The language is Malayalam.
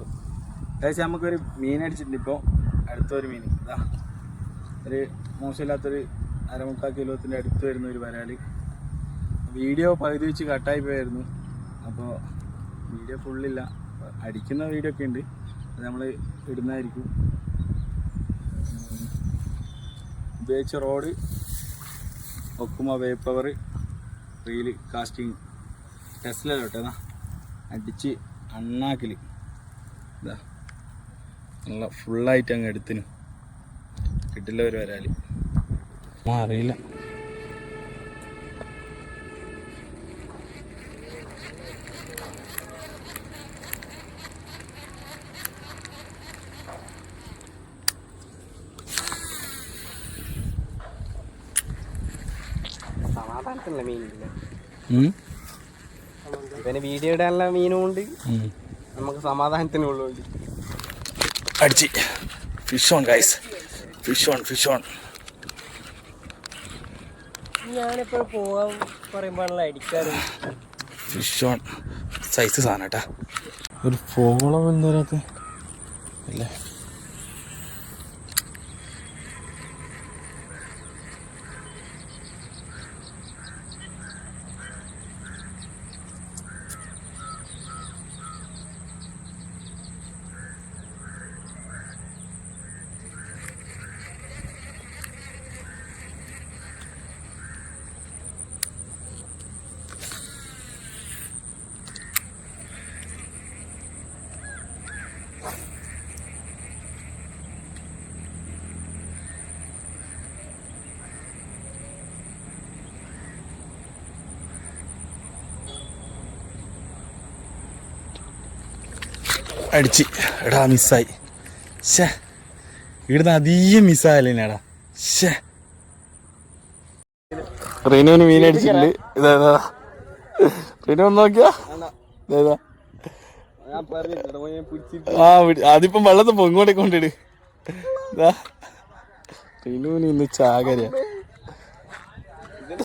ഏകദേശം നമുക്കൊരു മീൻ അടിച്ചിട്ടുണ്ട്. ഇപ്പോൾ അടുത്തൊരു മീൻ ഇതാ ഒരു മോശമില്ലാത്തൊരു 1/4 കിലോത്തിൻ്റെ അടുത്ത് വരുന്ന ഒരു വരാൽ. വീഡിയോ പകുതി വെച്ച് കട്ടായി പോയായിരുന്നു. അപ്പോൾ വീഡിയോ ഫുള്ളില്ല, അടിക്കുന്ന വീഡിയോ ഒക്കെ ഉണ്ട്, അത് നമ്മൾ ഇടുന്നതായിരിക്കും. ഉപയോഗിച്ച റോഡ് ഒക്കുമ വേപ്പവർ റീല് കാസ്റ്റിങ് ടെസ്റ്റിലോട്ടേതാ അടിച്ച് അണ്ണാക്കിൽ ഇതാ നല്ല ഫുള്ളായിട്ട് അങ്ങ് എടുത്തിന് കിട്ടില്ല ഒരു വരാൽ. അറിയില്ല സമാധാനത്തിനുള്ള മീനില്ല. പിന്നെ വീഡിയോ ഇടാനുള്ള മീനും ഉണ്ട്, നമുക്ക് സമാധാനത്തിനുള്ളുണ്ട്. അടിച്ച് fish on guys, fish on fish on. ഞാനിപ്പോൾ പോവാൻ പറയുമ്പോഴാണല്ലോ അടിക്കാറ്. ഫിഷ് ഓൺ സൈസ് സാധനം കേട്ടാ. ഒരു ഫോളോ എന്തോരത്ത് അല്ലേ. അടിച്ച് എടാ മിസ്സായി. ശേ ഇവിടുന്ന് അധികം മിസ്സായല്ലേടാ. ശേ റീനുവിന് മീൻ അടിച്ചിട്ടുണ്ട്. ഇതാ റീനു ഒന്ന് നോക്കിയാ ഇതാ. അതിപ്പം വെള്ളത്തിൽ പൊങ്ങോട്ടെ കൊണ്ടിട്. റീനുവിന് ഇന്ന് ചാകരയാ.